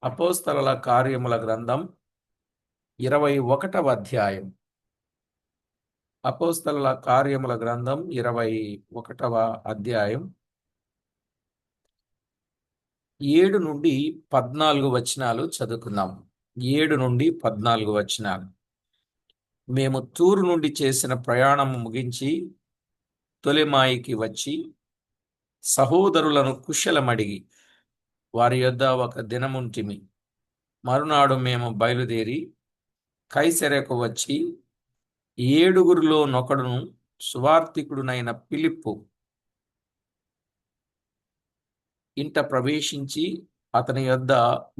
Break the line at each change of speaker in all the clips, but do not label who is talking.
అపోస్తలుల కార్యముల గ్రంథం 21వ అధ్యాయం. అపోస్తలుల కార్యముల గ్రంథం 21వ అధ్యాయం 7 నుండి 14 వచనాలు చదువుకుందాం. 7 నుండి 14 వచనాలు. మేము తూరు నుండి చేసిన ప్రయాణము ముగించి తొలెమాయికి వచ్చి సహోదరులను కుశలమడిగి వారి యొద్ద ఒక దినముంటిమి. మరునాడు మేము బయలుదేరి కైసరెకు వచ్చి 7గురిలో నొకడును సువార్తికుడునైన ఫిలిప్పు ఇంట ప్రవేశించి అతని యొద్ద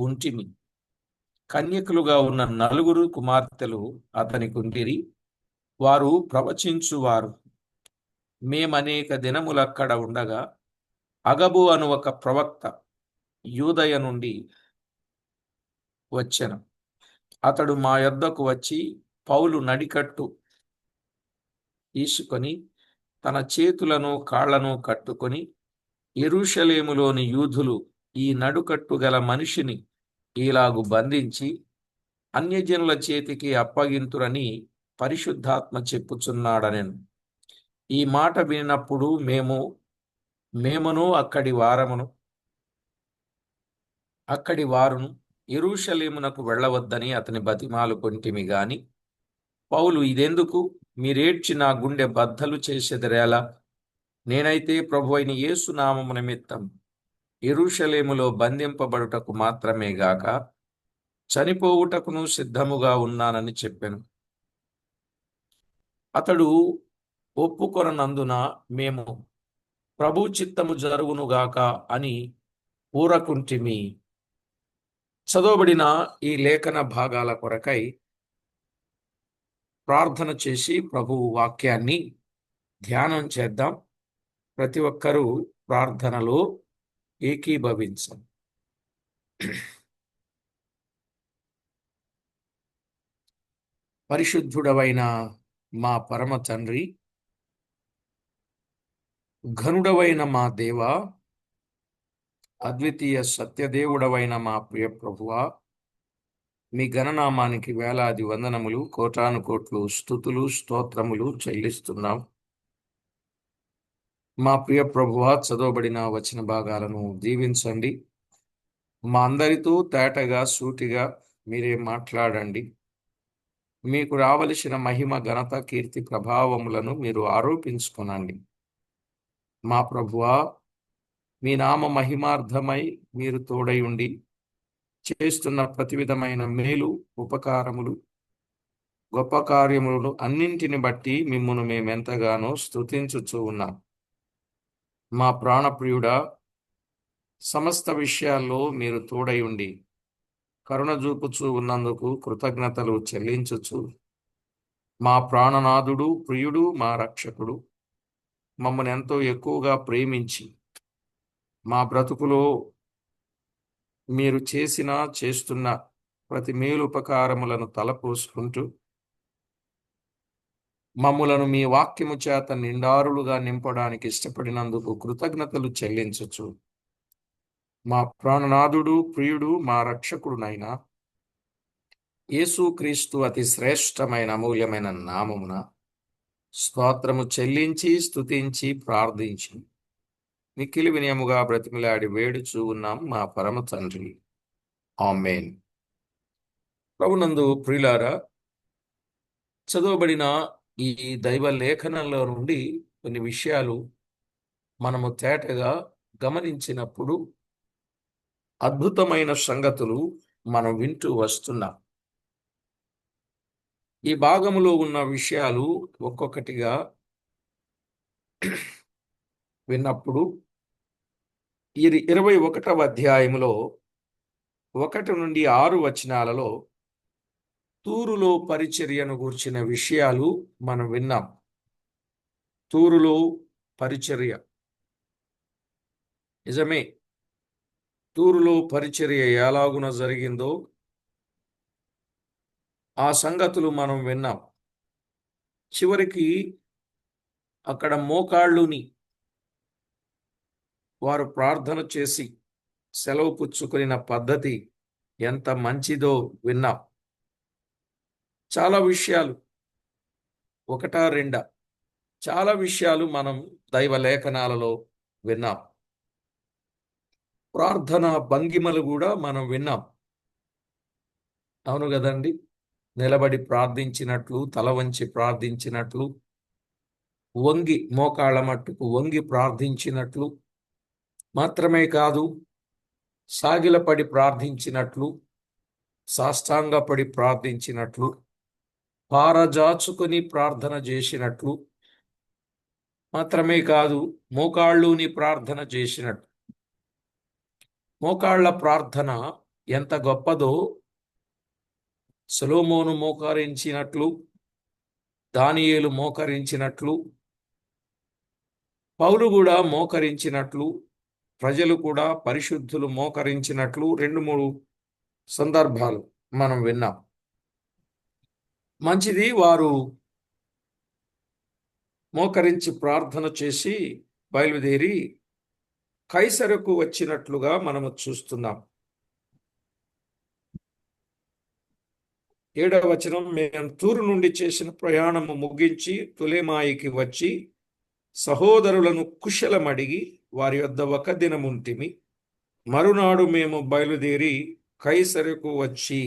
ఉంటిమి. కన్యకులుగా ఉన్న 4 కుమార్తెలు అతనికి ఉంటిరి. వారు ప్రవచించువారు. మేమనేక దినములక్కడ ఉండగా అగబు అను ఒక ప్రవక్త యూదయ నుండి వచ్చెను. అతడు మా యొద్దకు వచ్చి పౌలు నడికట్టు తీసుకొని తన చేతులను కాళ్లను కట్టుకొని, యెరూషలేములోని యూదులు ఈ నడుకట్టు గల మనిషిని ఇలాగు బంధించి అన్యజనుల చేతికి అప్పగింతురని పరిశుద్ధాత్మ చెప్పుచున్నాడనెను. ఈ మాట వినినప్పుడు మేమును అక్కడి వారును యెరూషలేమునకు వెళ్ళవద్దని అతని బతిమాలుకొంటిమి గాని, పౌలు, ఇదెందుకు? మీరేడ్చి నా గుండె బద్దలు చేసెదరేలా? నేనైతే ప్రభువైన యేసు నామము నిమిత్తం యెరూషలేములో బంధింపబడుటకు మాత్రమే గాక చనిపోవుటకును సిద్ధముగా ఉన్నానని చెప్పెను. అతడు ఒప్పుకొననందున మేము ప్రభు చిత్తము జరుగునుగాక అని ఊరకుంటిమి. చదవబడిన ఈ లేఖన భాగాల కొరకై ప్రార్థన చేసి ప్రభువు వాక్యాన్ని ధ్యానం చేద్దాం. ప్రతి ఒక్కరూ ప్రార్థనలో ఏకీభవించం. పరిశుద్ధుడవైన మా పరమ తండ్రి, ఘనుడవైన మా దేవా, అద్వితీయ సత్యదేవుడవైన మా ప్రియ ప్రభువా, మీ ఘననామానికి వేలాది వందనములు, కోటాను కోట్లు స్తుతులు స్తోత్రములు చెల్లిస్తున్నాం. మా ప్రియ ప్రభువా, చదవబడిన వచన భాగాలను దీవించండి. మా అందరితో తేటగా సూటిగా మీరే మాట్లాడండి. మీకు రావలసిన మహిమ, ఘనత, కీర్తి, ప్రభావములను మీరు ఆరోపించుకొనండి. మా ప్రభువా, మీ నామ మహిమార్థమై మీరు తోడై ఉండి చేస్తున్న ప్రతి విధమైన మేలు, ఉపకారములు, గొప్ప కార్యములను అన్నింటిని బట్టి మిమ్మును మేమెంతగానో స్తుతించుచూ ఉన్నాం. మా ప్రాణప్రియుడా, సమస్త విషయాల్లో మీరు తోడై ఉండి కరుణ చూపుచూ ఉన్నందుకు కృతజ్ఞతలు చెల్లించుచు, మా ప్రాణనాథుడు, ప్రియుడు, మా రక్షకుడు, మమ్మల్ని ఎంతో ఎక్కువగా ప్రేమించి మా బ్రతుకులో మీరు చేస్తున్న ప్రతి మేలు ఉపకారములను తలపోసుకుంటూ మమ్ములను మీ వాక్యము చేత నిండారులుగా నింపడానికి ఇష్టపడినందుకు కృతజ్ఞతలు చెల్లించుచు, మా ప్రాణనాథుడు, ప్రియుడు, మా రక్షకుడునైన యేసుక్రీస్తు అతి శ్రేష్టమైన అమూల్యమైన నామమున స్తోత్రము చెల్లించి స్తుతించి ప్రార్థించి మిక్కిలి వినయముగా బ్రతిమిలాడి వేడుచూ ఉన్నాం మా పరమ తండ్రి. ఆమేన్. ప్రభునందు ప్రియులారా, చదవబడిన ఈ దైవ లేఖనంలో నుండి కొన్ని విషయాలు మనము తేటగా గమనించినప్పుడు అద్భుతమైన సంగతులు మనం వింటూ వస్తున్నాం. ఈ భాగములో ఉన్న విషయాలు ఒక్కొక్కటిగా విన్నప్పుడు ఈ 21వ అధ్యాయములో 1 నుండి 6 వచనాలలో తూరులో పరిచర్యను గూర్చిన విషయాలు మనం విన్నాం. తూరులో పరిచర్య నిజమే. తూరులో పరిచర్య ఎలాగున జరిగిందో ఆ సంగతులు మనం విన్నాం. చివరికి అక్కడ మోకాళ్ళుని వారు ప్రార్థన చేసి సెలవు పుచ్చుకున్న పద్ధతి ఎంత మంచిదో విన్నాం. చాలా విషయాలు, ఒకటా రెండా, చాలా విషయాలు మనం దైవ లేఖనాలలో విన్నాం. ప్రార్థన భంగిమలు కూడా మనం విన్నాం. అవును కదండి. నిలబడి ప్రార్థించినట్లు, తల వంచి ప్రార్థించినట్లు, వంగి మోకాళ్ళ మట్టుకు వంగి ప్రార్థించినట్లు మాత్రమే కాదు, సాగిలపడి ప్రార్థించినట్లు, సాష్టాంగపడి ప్రార్థించినట్లు, పారజాచుకొని ప్రార్థన చేసినట్లు మాత్రమే కాదు, మోకాళ్ళుని ప్రార్థన చేసినట్లు. మోకాళ్ళ ప్రార్థన ఎంత గొప్పదో సొలొమోను మోకరించినట్లు, దానియేలు మోకరించినట్లు, పౌలు కూడా మోకరించినట్లు, ప్రజలు కూడా పరిశుద్ధులు మోకరించినట్లు 2-3 సందర్భాలు మనం విన్నాం. మంచిది. వారు మోకరించి ప్రార్థన చేసి బయలుదేరి కైసరకు వచ్చినట్లుగా మనము చూస్తున్నాం. 7వ వచనం, మేము తూరు నుండి చేసిన ప్రయాణము ముగించి తొలెమాయికి వచ్చి సహోదరులను కుశలమడిగి వారి వద్ద ఒక దినముంటిమి. మరునాడు మేము బయలుదేరి కైసరకు వచ్చి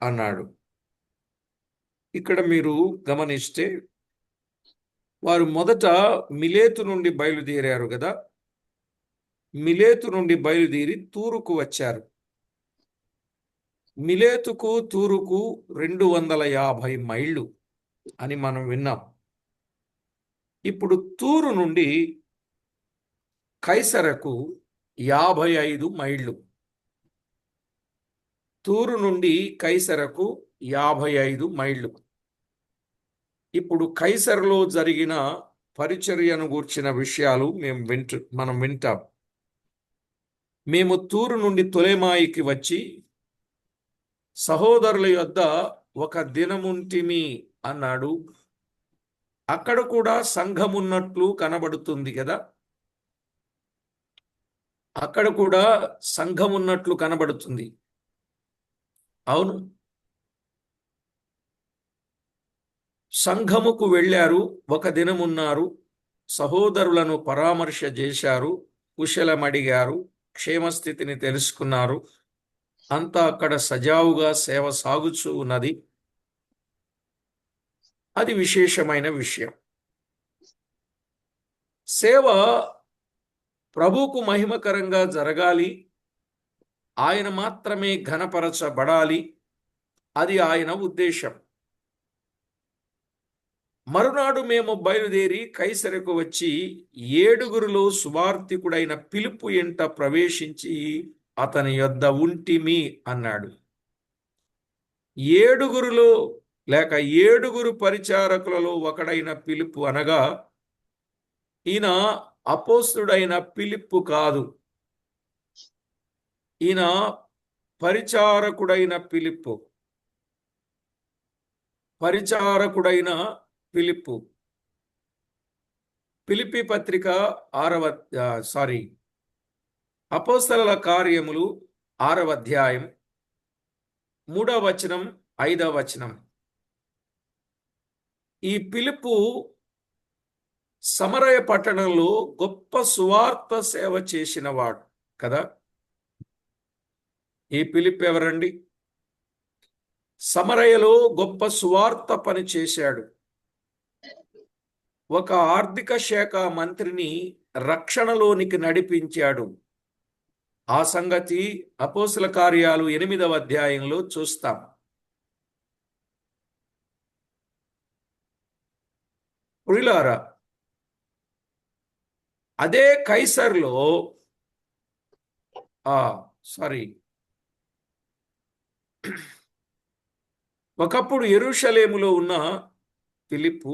అన్నాడు. ఇక్కడ మీరు గమనిస్తే వారు మొదట మిలేతు నుండి బయలుదేరారు కదా. మిలేతు నుండి బయలుదేరి తూరుకు వచ్చారు. మిలేతుకు తూరుకు 250 మైళ్ళు అని మనం విన్నాం. ఇప్పుడు తూరు నుండి కైసరకు 55 మైళ్ళు. తూరు నుండి కైసరకు 55 మైళ్ళు. ఇప్పుడు కైసరులో జరిగిన పరిచర్యను గూర్చిన విషయాలు మనం వింటాం. మేము తూరు నుండి తొలెమాయికి వచ్చి సహోదరుల యొద్ద ఒక దినముంటిమి అన్నాడు. అక్కడ కూడా సంఘమున్నట్లు కనబడుతుంది కదా. అక్కడ కూడా సంఘమున్నట్లు కనబడుతుంది. అవును, సంఘముకు వెళ్ళారు, ఒక దినమున్నారు, సహోదరులను పరామర్శ చేశారు, కుశలమడిగారు, క్షేమస్థితిని తెలుసుకున్నారు. అంతా అక్కడ సజావుగా సేవ సాగుచూ ఉన్నది. అది విశేషమైన విషయం. సేవ ప్రభువుకు మహిమకరంగా జరగాలి, ఆయన మాత్రమే ఘనపరచబడాలి, అది ఆయన ఉద్దేశం. మరునాడు మేము బయలుదేరి కైసరకు వచ్చి 7గురులో సువార్తికుడైన ఫిలిప్పు ఎంట ప్రవేశించి అతని యొద్ద ఉంటిమి అన్నాడు. 7గురులో లేక 7గురు పరిచారకులలో ఒకడైన ఫిలిప్పు అనగా ఈయన అపోస్తుడైన ఫిలిప్పు కాదు, ఈయన పరిచారకుడైన ఫిలిప్పు. పరిచారకుడైన ఫిలిప్పు. ఫిలిప్పీ పత్రిక అపోస్తలుల కార్యములు 6వ అధ్యాయం 3వ వచనం 5వ వచనం. ఈ ఫిలిప్పు సమరయ పట్టణంలో గొప్ప సువార్త సేవ చేసినవాడు కదా. ఈ ఫిలిప్పు ఎవరండి? సమరయలో గొప్ప సువార్త పని చేశాడు. ఒక ఆర్థిక శాఖ మంత్రిని రక్షణలోనికి నడిపించాడు. ఆ సంగతి అపోస్తల కార్యాలు 8వ అధ్యాయంలో చూస్తాం. ప్రియులారా, అదే కైసర్లో ఒకప్పుడు యెరూషలేములో ఉన్న ఫిలిప్పు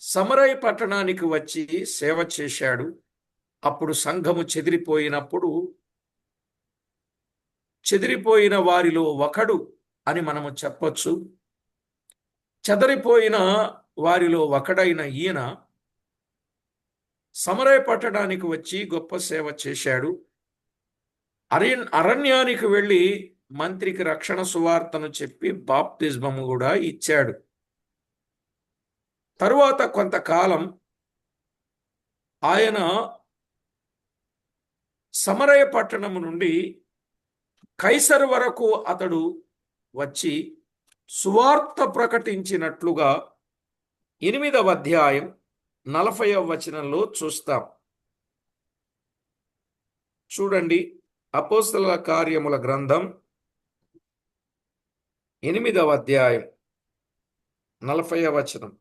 సమరయ పట్టణానికి వచ్చి సేవ చేశాడు. అప్పుడు సంఘము చెదిరిపోయిన వారిలో ఒకడు అని మనము చెప్పొచ్చు. చెదరిపోయిన వారిలో ఒకడైన ఈయన సమరయ పట్టణానికి వచ్చి గొప్ప సేవ చేశాడు. అరణ్యానికి వెళ్ళి మంత్రికి రక్షణ సువార్తను చెప్పి బాప్తిస్మము కూడా ఇచ్చాడు. తరువాత కొంతకాలం ఆయన సమరయ పట్టణము నుండి కైసరు వరకు అతడు వచ్చి సువార్త ప్రకటించినట్లుగా 8వ అధ్యాయం 40వ వచనంలో చూస్తాం. చూడండి, అపోస్తలుల కార్యముల గ్రంథం 8వ అధ్యాయం 40వ వచనం.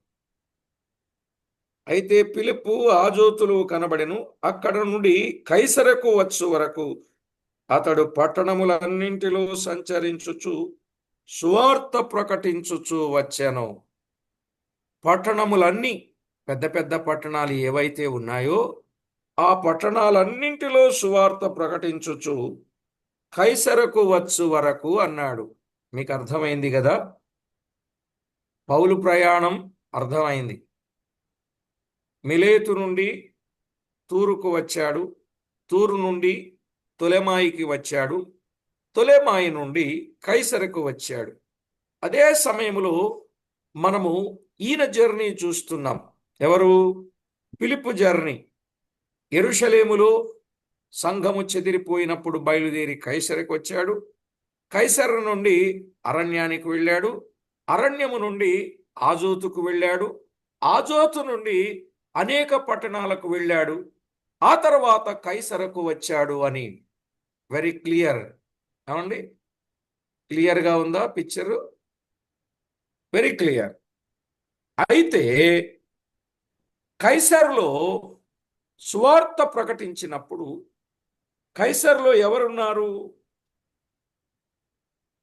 అయితే ఫిలిప్పు ఆజోతులు కనబడెను. అక్కడ నుండి కైసరకు వచ్చు వరకు అతడు పట్టణములన్నింటిలో సంచరించుచు సువార్త ప్రకటించుచు వచ్చాను. పట్టణములన్నీ, పెద్ద పెద్ద పట్టణాలు ఏవైతే ఉన్నాయో ఆ పట్టణాలన్నింటిలో సువార్త ప్రకటించుచు కైసరకు వచ్చు వరకు అన్నాడు. మీకు అర్థమైంది కదా? పౌలు ప్రయాణం అర్థమైంది. మిలేతు నుండి తూరుకు వచ్చాడు, తూరు నుండి తొలెమాయికి వచ్చాడు, తొలెమాయి నుండి కైసరకు వచ్చాడు. అదే సమయంలో మనము ఈయన జర్నీ చూస్తున్నాం. ఎవరు? ఫిలిప్పు జర్నీ. యెరూషలేములో సంఘము చెదిరిపోయినప్పుడు బయలుదేరి కైసరకు వచ్చాడు. కైసరు నుండి అరణ్యానికి వెళ్ళాడు. అరణ్యము నుండి ఆజోతుకు వెళ్ళాడు. ఆజోతు నుండి అనేక పట్టణాలకు వెళ్ళాడు. ఆ తర్వాత కైసరకు వచ్చాడు అని వెరీ క్లియర్. ఏమండి, క్లియర్గా ఉందా పిక్చరు? Very clear. అయితే కైసరులో సువార్త ప్రకటించినప్పుడు కైసరులో ఎవరున్నారు?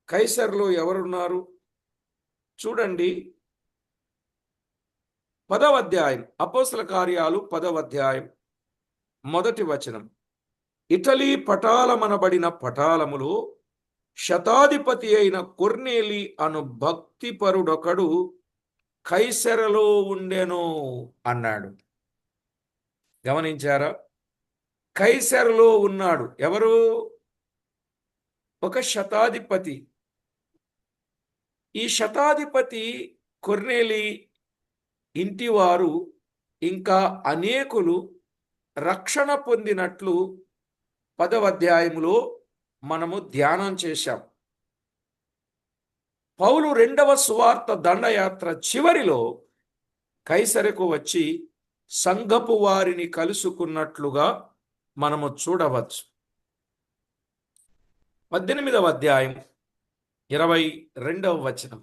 కైసరులో ఎవరున్నారు? చూడండి, 10వ అధ్యాయం, అపోస్తల కార్యాలు 10వ అధ్యాయం 1వ వచనం. ఇటలీ పటాలమనబడిన పటాలములో శతాధిపతి అయిన కొర్నేలి అను భక్తిపరుడొకడు కైసరలో ఉండెను అన్నాడు. గమనించారా? కైసరులో ఉన్నాడు. ఎవరు? ఒక శతాధిపతి. ఈ శతాధిపతి కొర్నేలి ఇంటివారు ఇంకా అనేకులు రక్షణ పొందినట్లు 10వ అధ్యాయములో మనము ధ్యానం చేశాం. పౌలు 2వ సువార్త దండయాత్ర చివరిలో కైసరకు వచ్చి సంఘపు వారిని కలుసుకున్నట్లుగా మనము చూడవచ్చు. 18వ అధ్యాయం 22వ వచనం.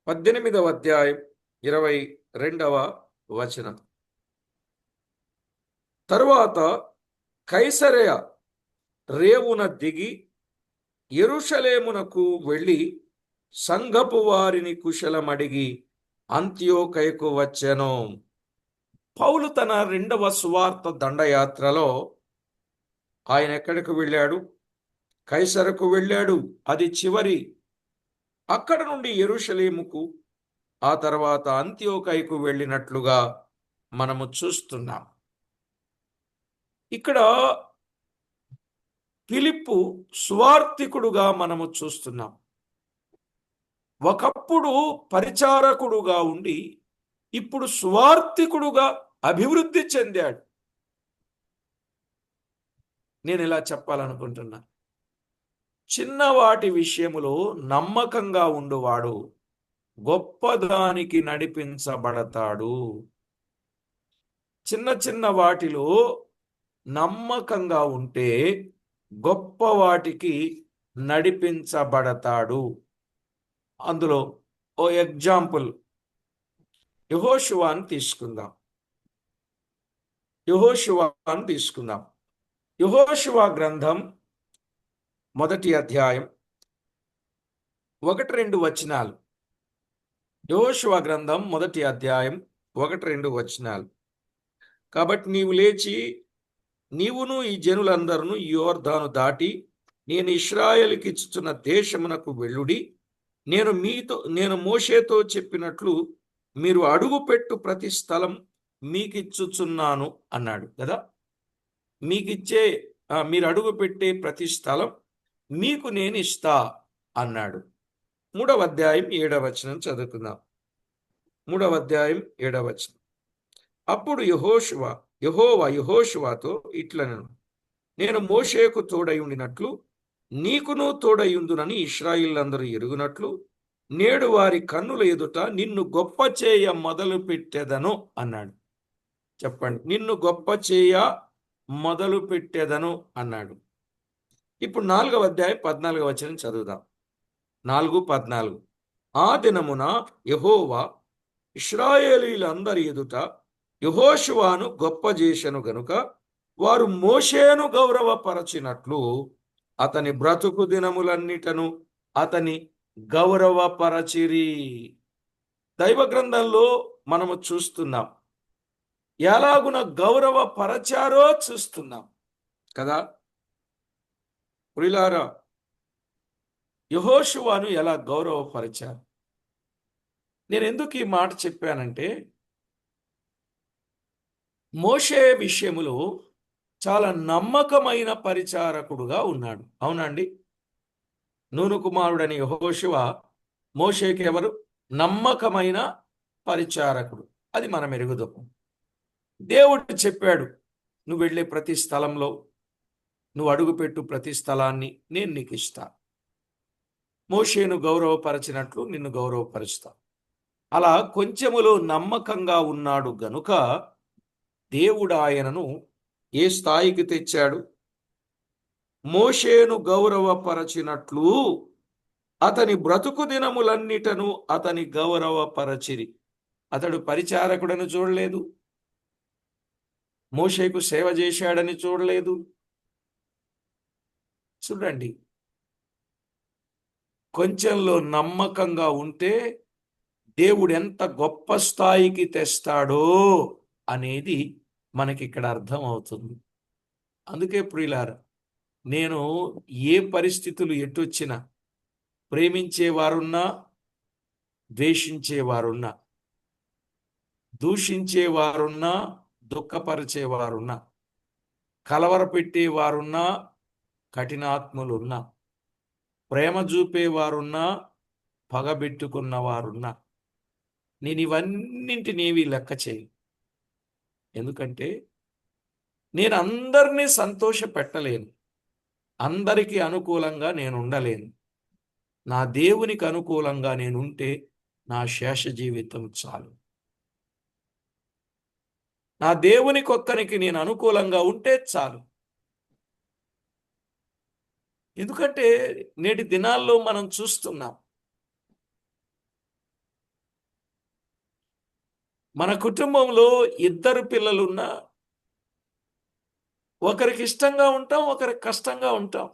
18వ అధ్యాయం 22వ వచనం. తరువాత కైసరయ రేవున దిగి యెరూషలేమునకు వెళ్ళి సంఘపు వారిని కుశలమడిగి అంత్యోకయకు వచ్చెను. పౌలు తన 2వ సువార్త దండయాత్రలో ఆయన ఎక్కడికి వెళ్ళాడు? కైసరకు వెళ్ళాడు. అది చివరి. అక్కడ నుండి యెరూషలేముకు, ఆ తర్వాత అంత్యోకయకు వెళ్ళినట్లుగా మనము చూస్తున్నాం. ఇక్కడ ఫిలిప్పు సువార్తికుడుగా మనము చూస్తున్నాం. ఒకప్పుడు పరిచారకుడుగా ఉండి ఇప్పుడు సువార్తికుడుగా అభివృద్ధి చెందాడు. నేను ఇలా చెప్పాలనుకుంటున్నా, చిన్నవాటి విషయములో నమ్మకంగా ఉండువాడు గొప్పదానికి నడిపించబడతాడు. చిన్న చిన్న వాటిలో నమ్మకంగా ఉంటే గొప్ప వాటికి నడిపించబడతాడు. అందులో ఓ ఎగ్జాంపుల్ యెహోషువను తీసుకుందాం. యెహోషువ గ్రంథం 1వ అధ్యాయం 1-2 వచనాలు. యెహోషువ గ్రంథం 1వ అధ్యాయం 1-2 వచనాలు. కాబట్టి నీవు లేచి, నీవును ఈ జనులందరూ యోర్దాను దాటి నేను ఇశ్రాయేలుకి ఇచ్చుచున్న దేశమునకు వెళ్ళుడి. నేను మోషేతో చెప్పినట్లు మీరు అడుగుపెట్టు ప్రతి స్థలం మీకిచ్చుచున్నాను అన్నాడు కదా. మీరు అడుగుపెట్టే ప్రతి స్థలం మీకు నేను ఇస్తా అన్నాడు. 3వ అధ్యాయం 7వ వచనం చదువుకుందాం. 3వ అధ్యాయం 7వ వచనం. అప్పుడు యెహోవా యెహోషువతో ఇట్లనెను, నేను మోషేకు తోడై ఉండినట్లు నీకును తోడయుందునని ఇశ్రాయేలులందరూ ఎరుగునట్లు నేడు వారి కన్నుల ఎదుట నిన్ను గొప్ప చేయ మొదలు పెట్టెదను అన్నాడు. చెప్పండి, నిన్ను గొప్ప చేయ మొదలు పెట్టెదను అన్నాడు. ఇప్పుడు 4వ అధ్యాయం 14వ వచనం చదువుదాం. 4:14. ఆ దినమున యెహోవా ఇశ్రాయేలీయులందరి ఎదుట యెహోషువను గొప్ప చేసెను గనుక వారు మోషేను గౌరవపరచినట్లు అతని బ్రతుకు దినములన్నిటను అతని గౌరవపరచిరి. దైవ గ్రంథంలో మనము చూస్తున్నాం, ఎలాగున గౌరవపరచారో చూస్తున్నాం కదా. ప్రియులారా, యెహోషువను ఎలా గౌరవపరిచారు? నేను ఎందుకు ఈ మాట చెప్పానంటే, మోషే విషయములో చాలా నమ్మకమైన పరిచారకుడుగా ఉన్నాడు. అవునండి, నూను కుమారుడని యెహోషువ మోషేకి ఎవరు? నమ్మకమైన పరిచారకుడు. అది మనం ఎరుగుదాం. దేవుడు చెప్పాడు, నువ్వు వెళ్ళే ప్రతి స్థలంలో, నువ్వు అడుగుపెట్టు ప్రతి స్థలాన్ని నేను నీకు ఇస్తా. మోషేను గౌరవపరచినట్లు నిన్ను గౌరవపరుస్తా. అలా కొంచెములో నమ్మకంగా ఉన్నాడు గనుక దేవుడు ఆయనను ఏ స్థాయికి తెచ్చాడు? మోషేను గౌరవపరచినట్లు అతని బ్రతుకు దినములన్నిటను అతని గౌరవపరచిరి. అతడు పరిచారకుడని చూడలేదు, మోషేకు సేవ చేశాడని చూడలేదు. చూడండి, కొంచెంలో నమ్మకంగా ఉంటే దేవుడు ఎంత గొప్ప స్థాయికి తెస్తాడో అనేది మనకి ఇక్కడ అర్థం అవుతుంది. అందుకే ప్రియులారా, నేను ఏ పరిస్థితులు ఎటొచ్చినా, ప్రేమించేవారున్నా ద్వేషించేవారున్నా, దూషించేవారున్నా దుఃఖపరిచేవారున్నా, కలవరపెట్టేవారున్నా కఠినాత్ములున్నా, ప్రేమ చూపేవారున్నా పగబెట్టుకున్నవారున్నా, నేను ఇవన్నింటినేవి లెక్క చేయి. ఎందుకంటే నేను అందరినీ సంతోష పెట్టలేను, అందరికీ అనుకూలంగా నేను ఉండలేను. నా దేవునికి అనుకూలంగా నేనుంటే నా శేష జీవితం చాలు. నా దేవునికి ఒక్కనికి నేను అనుకూలంగా ఉంటే చాలు. ఎందుకంటే నేటి దినాల్లో మనం చూస్తున్నాం, మన కుటుంబంలో 2 పిల్లలున్నా ఒకరికి ఇష్టంగా ఉంటాం, ఒకరికి కష్టంగా ఉంటాం.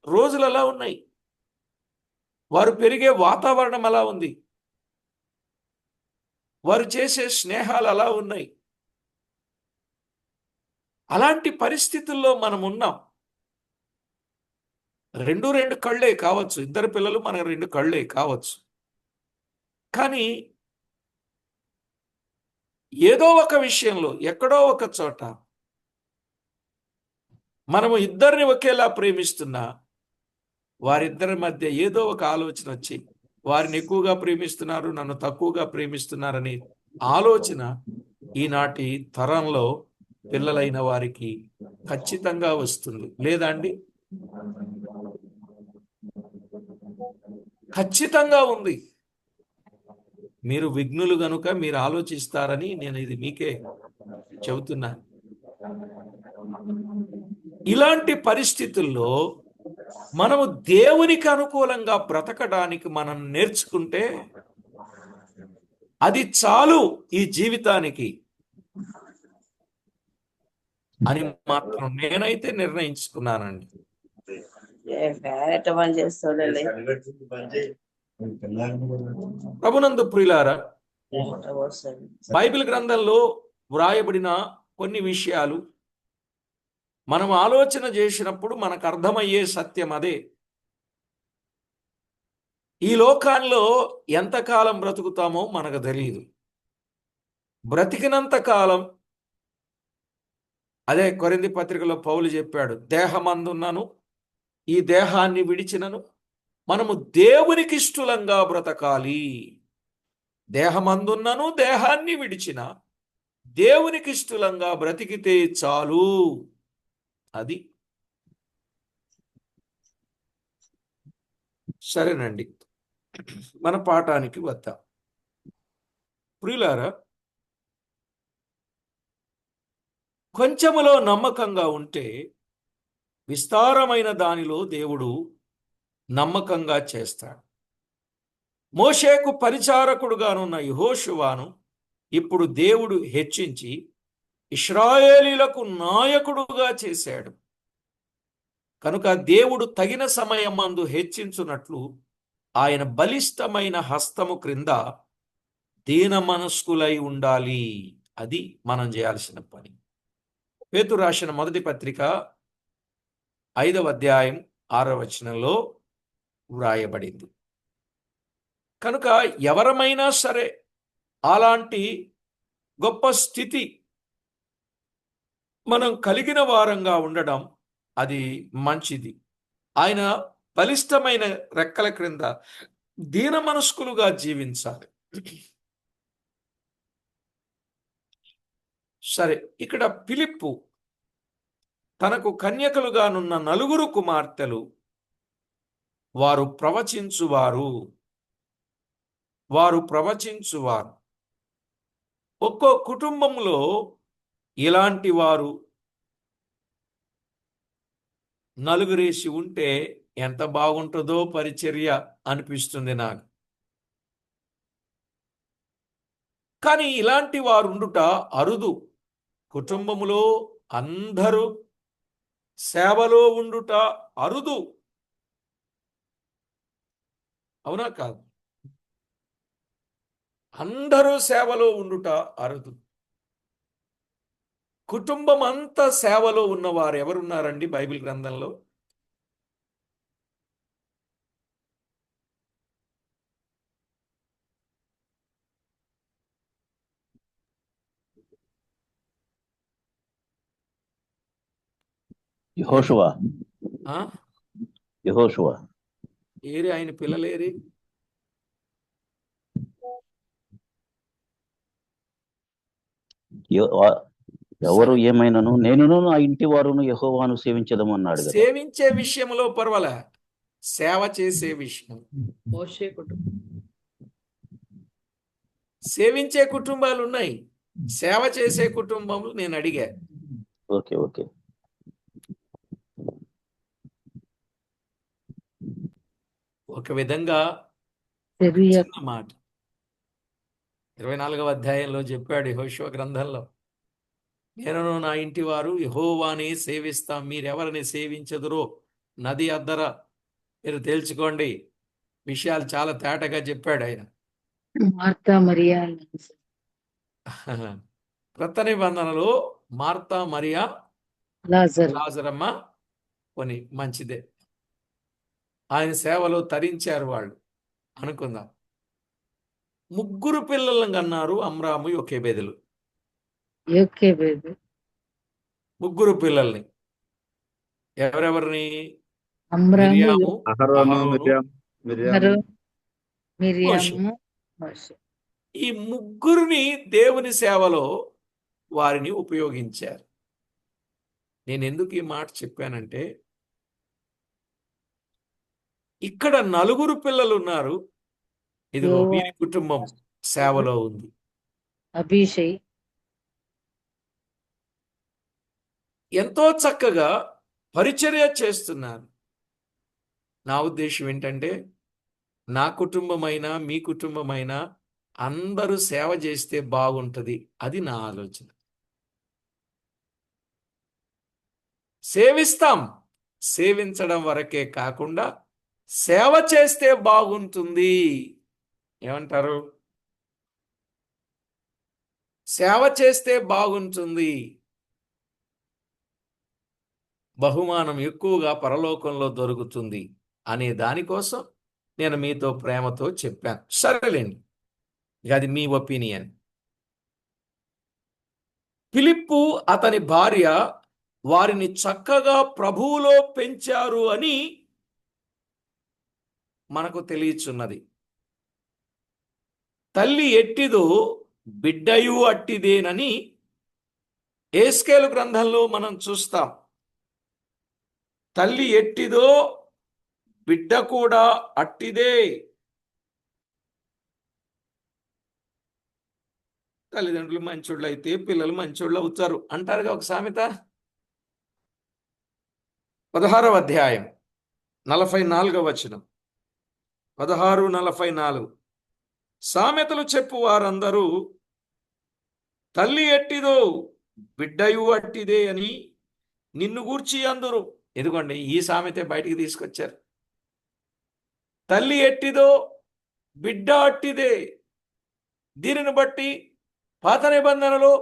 రోజులు అలా ఉన్నాయి, వారు పెరిగే వాతావరణం అలా ఉంది, వారు చేసే స్నేహాలు అలా ఉన్నాయి. అలాంటి పరిస్థితుల్లో మనం ఉన్నాం. రెండు కళ్ళే కావచ్చు, 2 పిల్లలు మన 2 కళ్ళే కావచ్చు. కానీ ఏదో ఒక విషయంలో, ఎక్కడో ఒక చోట మనము ఇద్దరిని ఒకేలా ప్రేమిస్తున్నా వారిద్దరి మధ్య ఏదో ఒక ఆలోచన వచ్చి వారిని ఎక్కువగా ప్రేమిస్తున్నారు, నన్ను తక్కువగా ప్రేమిస్తున్నారని ఆలోచన ఈనాటి తరంలో పిల్లలైన వారికి ఖచ్చితంగా వస్తుంది. లేదా అండి? ఖచ్చితంగా ఉంది. మీరు విఘ్నులు గనుక మీరు ఆలోచిస్తారని నేను ఇది మీకే చెబుతున్నా. ఇలాంటి పరిస్థితుల్లో మనము దేవునికి అనుకూలంగా బ్రతకడానికి మనం నేర్చుకుంటే అది చాలు ఈ జీవితానికి అని మాత్రం నేనైతే నిర్ణయించుకున్నానండి. ప్రభునందు ప్రియులారా, బైబిల్ గ్రంథంలో వ్రాయబడిన కొన్ని విషయాలు మనం ఆలోచన చేసినప్పుడు మనకు అర్థమయ్యే సత్యం అదే. ఈ లోకాల్లో ఎంతకాలం బ్రతుకుతామో మనకు తెలియదు. బ్రతికినంత కాలం, అదే కొరింథీ పత్రికలో పౌలు చెప్పాడు, దేహమందున్నను ఈ దేహాన్ని విడిచినను మనము దేవునికి ఇష్టలంగా బ్రతకాలి. దేహమందున్నను దేహాన్ని విడిచిన దేవునికి ఇష్టలంగా బ్రతికితే చాలు. అది సరేనండి, మన పాఠానికి వద్దాం. ప్రియులారా, కొంచెములో నమ్మకంగా ఉంటే విస్తారమైన దానిలో దేవుడు నమ్మకంగా చేస్తాడు. మోషేకు పరిచారకుడుగానున్న యెహోషువను ఇప్పుడు దేవుడు హెచ్చించి ఇశ్రాయేలీలకు నాయకుడుగా చేశాడు. కనుక దేవుడు తగిన సమయమందు హెచ్చించున్నట్లు ఆయన బలిష్టమైన హస్తము క్రింద దీన మనస్కులై ఉండాలి. అది మనం చేయాల్సిన పని. పేతురు రాసిన మొదటి పత్రిక 5వ అధ్యాయం 6వ వచనంలో వ్రాయబడింది. కనుక ఎవరమైనా సరే అలాంటి గొప్ప స్థితి మనం కలిగిన వారంగా ఉండడం అది మంచిది. ఆయన బలిష్టమైన రెక్కల క్రింద దీన మనస్కులుగా జీవించాలి. సరే, ఇక్కడ ఫిలిప్పు తనకు కన్యకలుగానున్న 4 కుమార్తెలు, వారు ప్రవచించువారు. ఒక్కో కుటుంబంలో ఇలాంటి వారు 4 ఉంటే ఎంత బాగుంటుందో పరిచర్య అనిపిస్తుంది నాకు. కానీ ఇలాంటి వారు ఉండుట అరుదు. కుటుంబములో అందరూ సేవలో ఉండుట అరుదు. అవునా కాదు? అందరూ సేవలో ఉండుట అరుదు. కుటుంబం అంతా సేవలో ఉన్నవారు ఎవరున్నారండి బైబిల్ గ్రంథంలో?
యెహోషువ.
ఆ?
యెహోషువ.
ఏరి ఆయన పిల్లలేరి?
ఎవరు ఏమైనాను నేనును నా ఇంటి వారును యెహోవాను సేవించదము అన్నాడు కదా.
సేవించే విషయంలో పర్వాలే, సేవ చేసే విషయం.
మోషే కుటుంబం
సేవించే కుటుంబాలు ఉన్నాయి, సేవ చేసే కుటుంబములు నేను అడిగా.
Okay okay.
ఒక విధంగా
సెరూయా
చిన్న మాట 24వ అధ్యాయంలో చెప్పాడు యెహోషువ గ్రంథంలో, నేను నా ఇంటి వారు యెహోవాని సేవిస్తాం, మీరెవరిని సేవించదురో నది అద్దర మీరు తేల్చుకోండి. విషయాలు చాలా తేటగా చెప్పాడు ఆయన.
మార్తా మరియా
క్రొత్త నిబంధనలో మార్తా మరియా
లాజరు
లాజరమ్మ కొని మంచిదే, ఆయన సేవలో తరించారు వాళ్ళు అనుకుందాం. 3 పిల్లలను కన్నారు అమ్రాము యోకేబెదులు.
యోకేబెదు
3 పిల్లల్ని ఎవరెవరిని?
అమ్రాము
మిరియాము,
అహరోను,
అహరోను, మోషే.
మిరియాము మోషే.
ఈ 3 దేవుని సేవలో వారిని ఉపయోగించారు. నేను ఎందుకు ఈ మాట చెప్పానంటే, ఇక్కడ 4 పిల్లలు ఉన్నారు, ఇదిగో
యోవా,
వీరి కుటుంబం సేవలో ఉంది.
అభిషై
ఎంతో చక్కగా పరిచర్య చేస్తున్నారు. నా ఉద్దేశం ఏంటంటే, నా కుటుంబమైనా మీ కుటుంబమైనా అందరూ సేవ చేస్తే బాగుంటుంది. అది నా ఆలోచన. సేవిస్తాం, సేవించడం వరకే కాకుండా సేవ చేస్తే బాగుంటుంది. ఏమంటారు? సేవ చేస్తే బాగుంటుంది, బహుమానం ఎక్కువగా పరలోకంలో దొరుకుతుంది అనే దానికోసం నేను మీతో ప్రేమతో చెప్పాను. సరేలేండి, అది మీ ఒపీనియన్. ఫిలిప్పు అతని భార్య వారిని చక్కగా ప్రభువులో పెంచారు అని మనకు తెలియచున్నది. తల్లి ఎట్టిదో బిడ్డయు అట్టిదేనని యెహెజ్కేలు గ్రంథంలో మనం చూస్తాం. తల్లి ఎట్టిదో బిడ్డ కూడా అట్టిదే. తల్లిదండ్రులు మంచోళ్ళు అయితే పిల్లలు మంచోళ్ళు అవుతారు అంటారుగా ఒక సామెత. 16వ అధ్యాయం 44వ వచనం. 16:44. సామెతలు చెప్పు వారందరూ తల్లి ఎట్టిదో బిడ్డయు అట్టిదే అని నిన్ను గూర్చి అందురు. ఎదుగోండి, ఈ సామెతే బయటికి తీసుకొచ్చారు. తల్లి ఎట్టిదో బిడ్డ అట్టిదే. దీనిని బట్టి పాత నిబంధనలో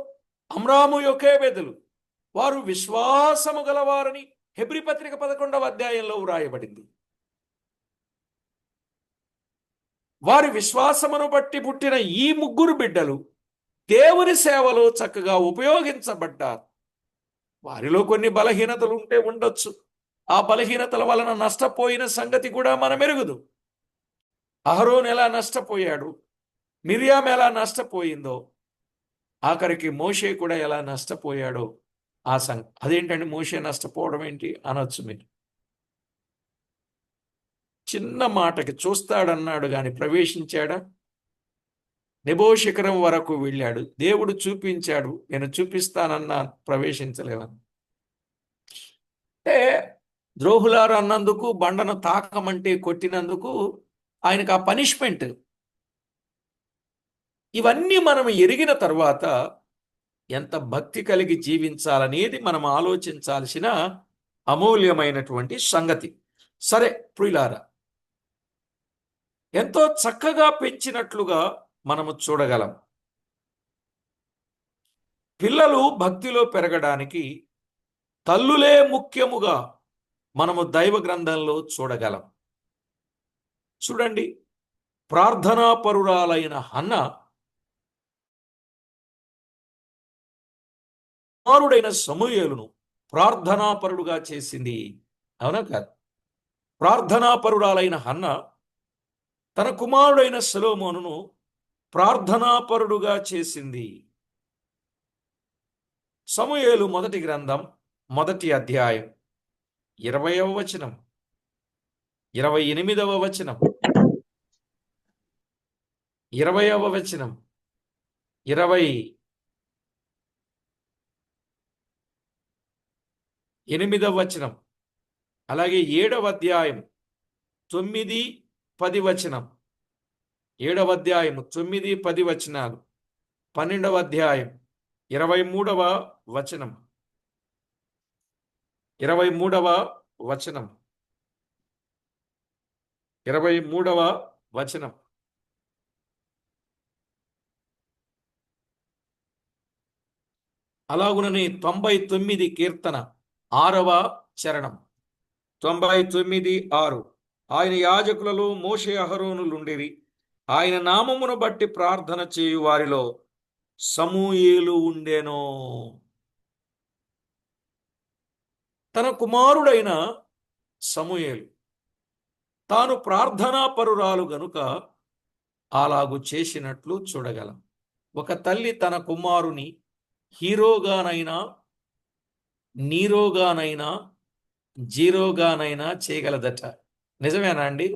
అమ్రాము యోకేబెదులు వారు విశ్వాసము గలవారని హెబ్రీ పత్రిక 11వ అధ్యాయంలో వ్రాయబడింది. వారి విశ్వాసమును బట్టి పుట్టిన ఈ ముగ్గురు బిడ్డలు దేవుని సేవలో చక్కగా ఉపయోగించబడ్డారు. వారిలో కొన్ని బలహీనతలు ఉంటే ఉండొచ్చు. ఆ బలహీనతల వలన నష్టపోయిన సంగతి కూడా మనం ఎరుగుదు. అహరోన్ ఎలా నష్టపోయాడు, మిర్యాం ఎలా నష్టపోయిందో, ఆఖరికి మోషే కూడా ఎలా నష్టపోయాడో అదేంటండి మోషే నష్టపోవడం ఏంటి అనొచ్చు మీరు. చిన్న మాటకి చూస్తాడన్నాడు గాని ప్రవేశించాడా? నెబో శిఖరం వరకు వెళ్ళాడు, దేవుడు చూపించాడు, నేను చూపిస్తానన్నా ప్రవేశించలేవని. అంటే ద్రోహులారు అన్నందుకు, బండను తాకమంటే కొట్టినందుకు ఆయనకు ఆ పనిష్మెంట్. ఇవన్నీ మనం ఎరిగిన తర్వాత ఎంత భక్తి కలిగి జీవించాలనేది మనం ఆలోచించాల్సిన అమూల్యమైనటువంటి సంగతి. సరే ప్రియులారా, ఎంతో చక్కగా పెంచినట్లుగా మనము చూడగలం. పిల్లలు భక్తిలో పెరగడానికి తల్లులే ముఖ్యముగా మనము దైవ గ్రంథంలో చూడగలం. చూడండి, ప్రార్థనాపరురాలైన హన్న కుమారుడైన సమూయేలును ప్రార్థనాపరుడుగా చేసింది. అవునా కాదు? ప్రార్థనాపరురాలైన హన్న తన కుమారుడైన సొలొమోనును ప్రార్థనాపరుడుగా చేసింది. సమూయేలు మొదటి గ్రంథం 1వ అధ్యాయం 20వ వచనం, 28వ వచనం, 20వ వచనం, 28వ వచనం, అలాగే 7వ అధ్యాయం 9, 10 వచనం, 7వ అధ్యాయం 9, 10 వచనాలు, 12వ అధ్యాయం 23వ వచనం, 23వ వచనం, 23వ వచనం. అలాగునని 99 కీర్తన 6వ చరణం, 99:6. ఆయన యాజకులలో మోషే అహరోనులుండిరి. ఆయన నామమును బట్టి ప్రార్థన చేయు వారిలో సమూయేలు ఉండెను. తన కుమారుడైన సమూయేలు తాను ప్రార్థనాపరురాలు గనుక అలాగు చేసినట్లు చూడగలం. ఒక తల్లి తన కుమారుని హీరోగానైనా, నీరోగానైనా, జీరోగానైనా చేయగలదట. నిజమేనా అండి?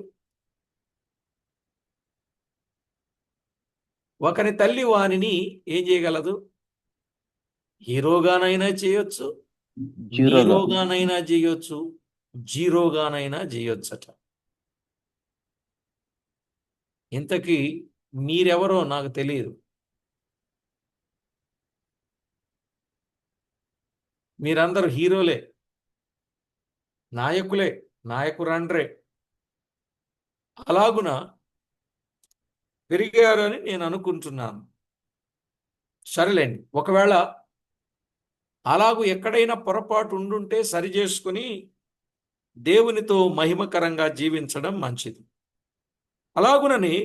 ఒకరి తల్లి వానిని ఏం చేయగలదు? హీరోగానైనా చేయొచ్చు, జీరోగానైనా చేయొచ్చు, జీరోగానైనా చేయొచ్చట. ఇంతకీ మీరెవరో నాకు తెలియదు. మీరందరూ హీరోలే, నాయకులే, నాయకురాండ్రే. అలాగున పెరిగారని నేను అనుకుంటున్నాను. సరేలేండి, ఒకవేళ అలాగూ ఎక్కడైనా పొరపాటు ఉండుంటే సరి చేసుకుని దేవునితో మహిమకరంగా జీవించడం మంచిది. అలాగునని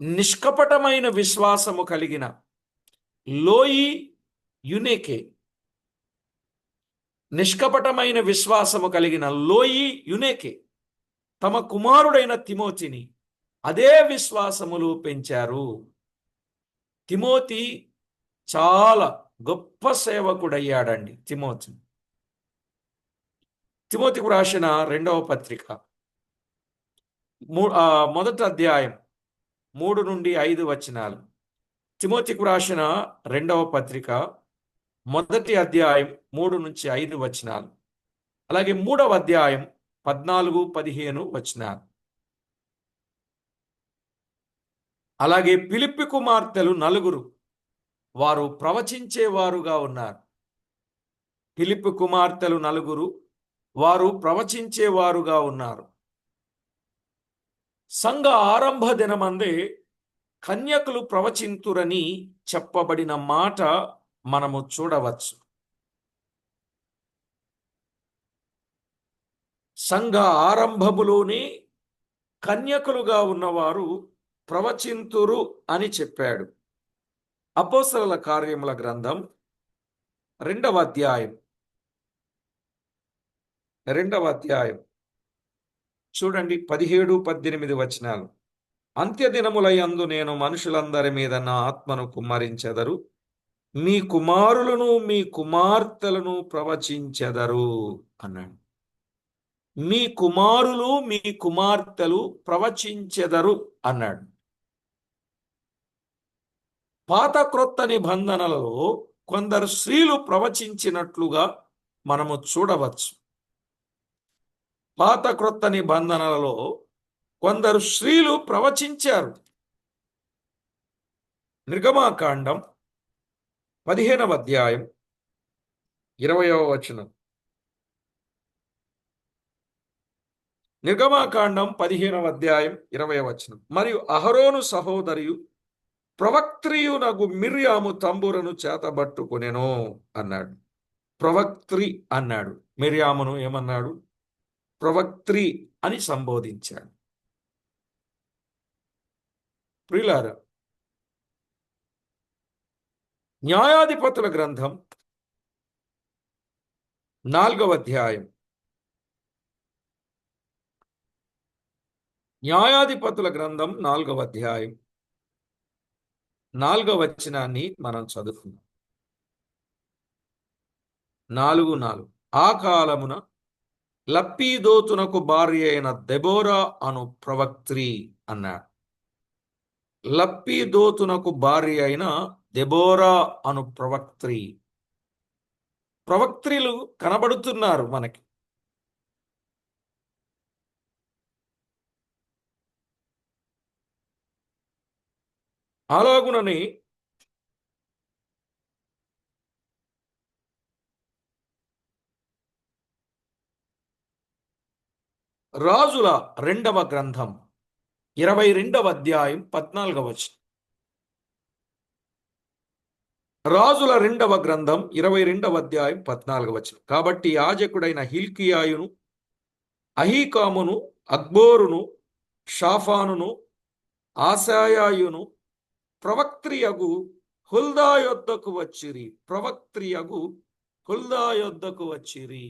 నిష్కపటమైన విశ్వాసము కలిగిన లోయి యునేకే నిష్కపటమైన విశ్వాసము కలిగిన లోయి యునేకే తమ కుమారుడైన తిమోతిని అదే విశ్వాసములు పెంచారు. తిమోతి చాలా గొప్ప సేవకుడయ్యాడండి. తిమోతికు రాసిన 2వ పత్రిక మొదటి అధ్యాయం 3 నుండి 5 వచనాలు. తిమోతికు రాసిన 2వ పత్రిక మొదటి అధ్యాయం 3 నుంచి 5 వచనాలు. అలాగే 3వ అధ్యాయం 14, 15 వచనాలు. అలాగే ఫిలిప్పి కుమార్తెలు 4 వారు ప్రవచించేవారుగా ఉన్నారు. ఫిలిప్పి కుమార్తెలు 4 వారు ప్రవచించేవారుగా ఉన్నారు. సంఘ ఆరంభ దినమందే కన్యకులు ప్రవచింతురని చెప్పబడిన మాట మనము చూడవచ్చు. సంఘ ఆరంభములోనే కన్యకులుగా ఉన్నవారు ప్రవచింతురు అని చెప్పాడు. అపోస్తలుల కార్యముల గ్రంథం 2వ అధ్యాయం చూడండి 17, 18 వచనాలు. అంత్యదినములయందు నేను మనుషులందరి మీద నా ఆత్మను కుమ్మరించెదరు, మీ కుమారులను మీ కుమార్తెలను ప్రవచించెదరు అన్నాడు. మీ కుమారులు మీ కుమార్తెలు ప్రవచించెదరు అన్నాడు. పాత క్రొత్త నిబంధనలలో కొందరు స్త్రీలు ప్రవచించినట్లుగా మనము చూడవచ్చు. పాత క్రొత్త నిబంధనలలో కొందరు స్త్రీలు ప్రవచించారు. నిర్గమాకాండం 15వ అధ్యాయం 20వ వచనం. నిర్గమాకాండం 15వ అధ్యాయం 20వ వచనం. మరియు అహరోను సహోదరియు ప్రవక్త్రియునగు మిర్యాము తంబురను చేతబట్టుకొనెను అన్నాడు. ప్రవక్త్రి అన్నాడు. మిర్యామును ఏమన్నాడు? ప్రవక్త్రి అని సంబోధించాడు. ప్రియులారా, న్యాయాధిపతుల గ్రంథం 4వ అధ్యాయం. న్యాయాధిపతుల గ్రంథం 4వ అధ్యాయం 4వ వచనాన్ని మనం చదువుకుందాం. 4:4 ఆ కాలమున లప్పీదోతునకు భార్య అయిన దెబోరా అను ప్రవక్త్రి అన్నాడు. లప్పీదోతునకు భార్య అయిన దెబోరా అను ప్రవక్త్రి. ప్రవక్త్రిలు కనబడుతున్నారు మనకి. అలాగునని రాజుల 2వ గ్రంథం 22వ అధ్యాయం 14వ వచనం. రాజుల 2వ గ్రంథం 22వ అధ్యాయం 14వ వచనం. కాబట్టి యాజకుడైన హిల్కియాయును, అహీకామును, అక్బోరును, షాఫానును, ఆసాయాయును ప్రవక్త్రియగు హుల్దా యొద్దకు వచ్చిరి. ప్రవక్త్రియగు హుల్దా యొద్దకు వచ్చిరి.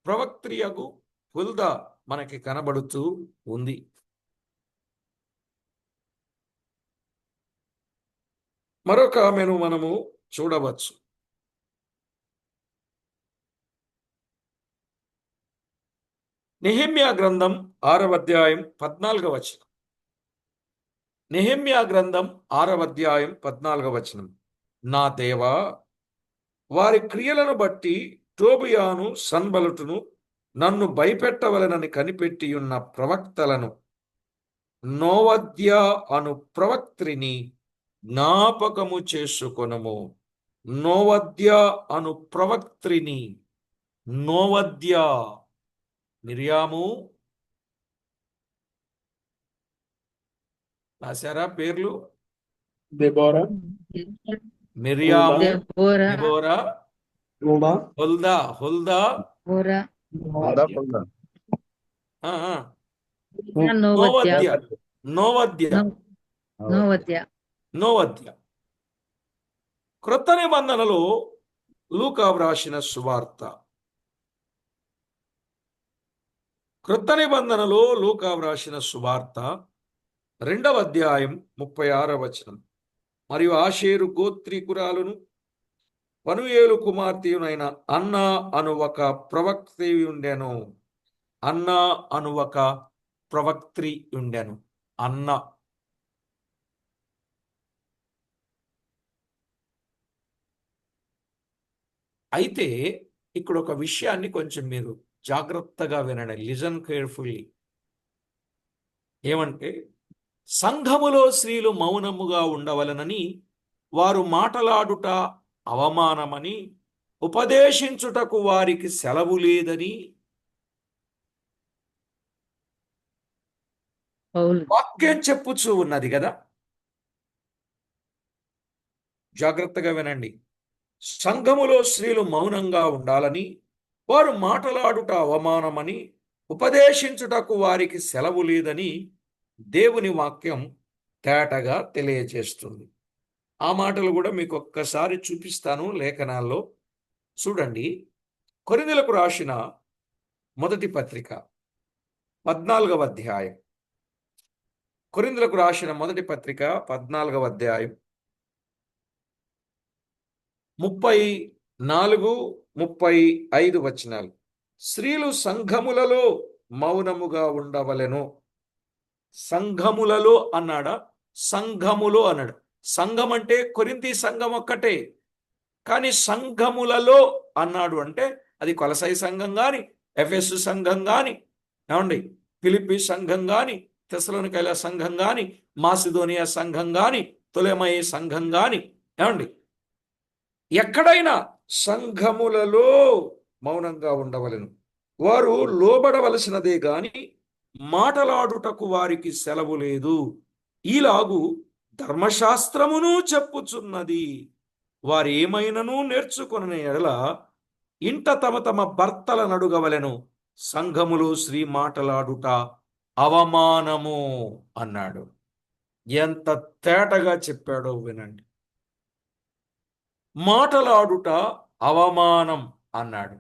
ప్రవక్త్రియగు హుల్దా మనకి కనబడుతూ ఉంది. మరొక ఆమెను మనము చూడవచ్చు. నెహెమ్యా గ్రంథం 6వ అధ్యాయం 14వ వచనం. నెహెమ్యా గ్రంథం 6వ అధ్యాయం 14వ వచనం. నా దేవా, వారి క్రియలను బట్టి టోబియాను, సన్బలటును నన్ను భయపెట్టవలనని కనిపెట్టియున్న ప్రవక్తలను నోవద్యా అను ప్రవక్త్రిని జ్ఞాపకము చేసుకొనము. నోవద్యా అను ప్రవక్త్రిని. Noadiah Miriam. రాశారా పేర్లు?
దెబోరా,
మిర్యాము,
దెబోరా,
దెబోరా,
రూబా,
హుల్దా, హుల్దా,
బోరా,
ఆ, ఆ.
నోవద్య,
నోవద్య, నోవద్య,
నోవద్య.
నోవద్య. క్రొత్త నిబంధనలో లూకా వ్రాసిన సువార్త, క్రొత్త నిబంధనలో లూకా వ్రాసిన సువార్త 2వ అధ్యాయం 36వ వచనం. మరియు ఆషేరు గోత్రీకురాలును పనుయేలు కుమార్తెయునైన అన్నా అను ఒక ప్రవక్త్రి ఉండెను. అన్నా అను ఒక ప్రవక్త్రి ఉండెను. అన్న అయితే ఇక్కడ ఒక విషయాన్ని కొంచెం మీరు జాగ్రత్తగా వినండి. Listen carefully. ఏమంటే, సంఘములో స్త్రీలు మౌనముగా ఉండవలనని, వారు మాటలాడుట అవమానమని, ఉపదేశించుటకు వారికి సెలవు లేదని
పౌలు
వాక్యం చెప్పుచూ ఉన్నది కదా. జాగ్రత్తగా వినండి. సంఘములో స్త్రీలు మౌనంగా ఉండాలని, వారు మాటలాడుట అవమానమని, ఉపదేశించుటకు వారికి సెలవు లేదని దేవుని వాక్యం తేటగా తెలియజేస్తుంది. ఆ మాటలు కూడా మీకు ఒక్కసారి చూపిస్తాను లేఖనాల్లో. చూడండి, కొరింథీయులకు రాసిన మొదటి పత్రిక 14వ అధ్యాయం. కొరింథీయులకు రాసిన మొదటి పత్రిక 14వ అధ్యాయం 34, 35 వచనాలు. స్త్రీలు సంఘములలో మౌనముగా ఉండవలెను. సంఘములలో అన్నాడా? సంఘములో అన్నాడు. సంఘం అంటే కొరింథీ సంఘం ఒక్కటే, కానీ సంఘములలో అన్నాడు అంటే అది కొలసై సంఘం గాని, ఎఫెసు సంఘం గాని, ఏమండి, ఫిలిప్పి సంఘం గాని, తెస్సలోనికైల సంఘం గాని, మాసిదోనియా సంఘం గాని, తొలెమయి సంఘం గాని, ఏమండి, ఎక్కడైనా సంఘములలో మౌనంగా ఉండవలెను. వారు లోబడవలసినదే గాని మాటలాడుటకు వారికి సెలవు లేదు. ఈలాగు ధర్మశాస్త్రమును చెప్పుచున్నది. వారు ఏమైనను నేర్చుకొనిన ఎడల ఇంట తమ తమ భర్తల నడుగవలెను. సంఘములో స్త్రీ మాటలాడుట అవమానము అన్నాడు. ఎంత తేటగా చెప్పాడో వినండి. మాటలాడుట అవమానం అన్నాడు.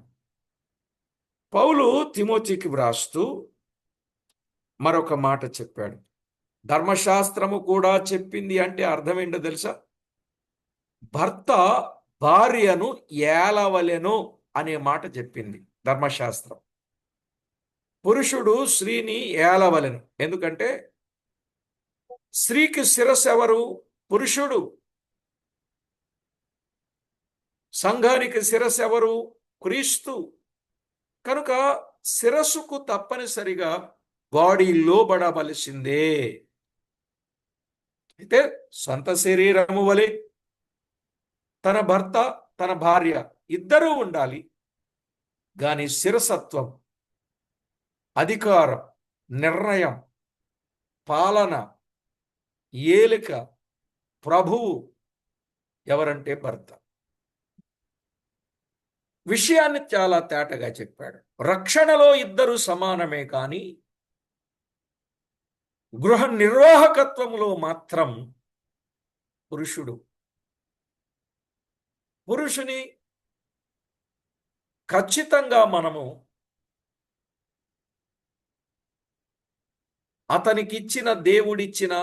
పౌలు తిమోతికి వ్రాస్తూ మరొక మాట చెప్పాడు. ధర్మశాస్త్రము కూడా చెప్పింది అంటే అర్థం ఏంటో తెలుసా? భర్త భార్యను ఏలవలెను అనే మాట చెప్పింది ధర్మశాస్త్రం. పురుషుడు స్త్రీని ఏలవలెను. ఎందుకంటే స్త్రీకి శిరస్సు ఎవరు? పురుషుడు. సంఘానికి శిరస్సు ఎవరు? క్రీస్తు. కనుక శిరస్సుకు తప్పనిసరిగా బాడీ లోబడవలసిందే. అయితే సొంత శరీరము వలె తన భర్త, తన భార్య ఇద్దరూ ఉండాలి. కానీ శిరసత్వం, అధికారం, నిర్ణయం, పాలన, ఏలిక, ప్రభువు ఎవరంటే భర్త. విషయాన్ని చాలా తేటగా చెప్పాడు. రక్షణలో ఇద్దరు సమానమే, కానీ గృహ నిర్వాహకత్వంలో మాత్రం పురుషుని ఖచ్చితంగా మనము అతనికిచ్చిన, దేవుడిచ్చిన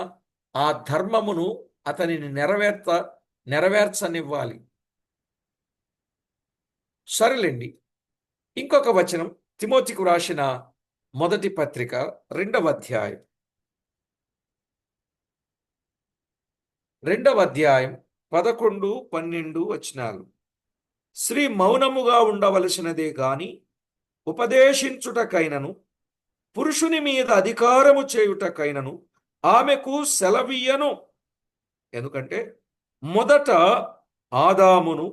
ఆ ధర్మమును అతనిని నెరవేర్చనివ్వాలి. సరేలేండి. ఇంకొక వచనం, తిమోతికి రాసిన మొదటి పత్రిక 2వ అధ్యాయం 11, 12 వచనాలు. స్త్రీ మౌనముగా ఉండవలసినదే గాని ఉపదేశించుటకైనను, పురుషుని మీద అధికారము చేయుటకైనను ఆమెకు సెలవియ్యను. ఎందుకంటే మొదట ఆదామును,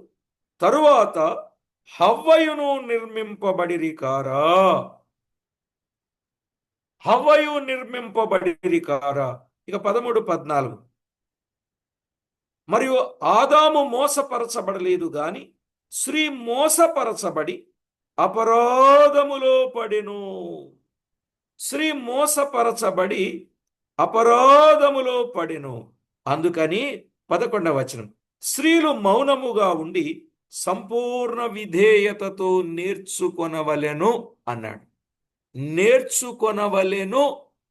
తరువాత హవ్వయును నిర్మింపబడిరి కారా. హవ్వయు నిర్మింపబడిరి కారా. ఇక 13, 14. మరియు ఆదాము మోసపరచబడలేదు గాని స్త్రీ మోసపరచబడి అపరాధములో పడెను. స్త్రీ మోసపరచబడి అపరాధములో పడెను. అందుకని 11వ వచనం, స్త్రీలు మౌనముగా ఉండి సంపూర్ణ విధేయతతో నేర్చుకొనవలెను అన్నాడు. నేర్చుకొనవలెను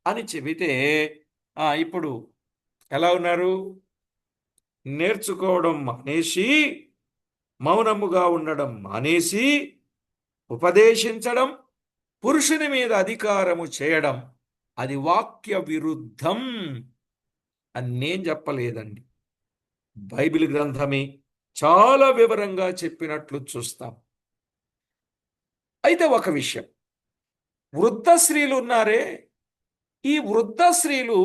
అని చెబితే ఇప్పుడు ఎలా ఉన్నారు? నేర్చుకోవడం మానేసి, మౌనముగా ఉండడం మానేసి, ఉపదేశించడం, పురుషుని మీద అధికారము చేయడం, అది వాక్య విరుద్ధం అని నేను చెప్పలేదండి. బైబిల్ గ్రంథమే చాలా వివరంగా చెప్పినట్లు చూస్తాం. అయితే ఒక విషయం, వృద్ధ స్త్రీలు ఉన్నారే, ఈ వృద్ధ స్త్రీలు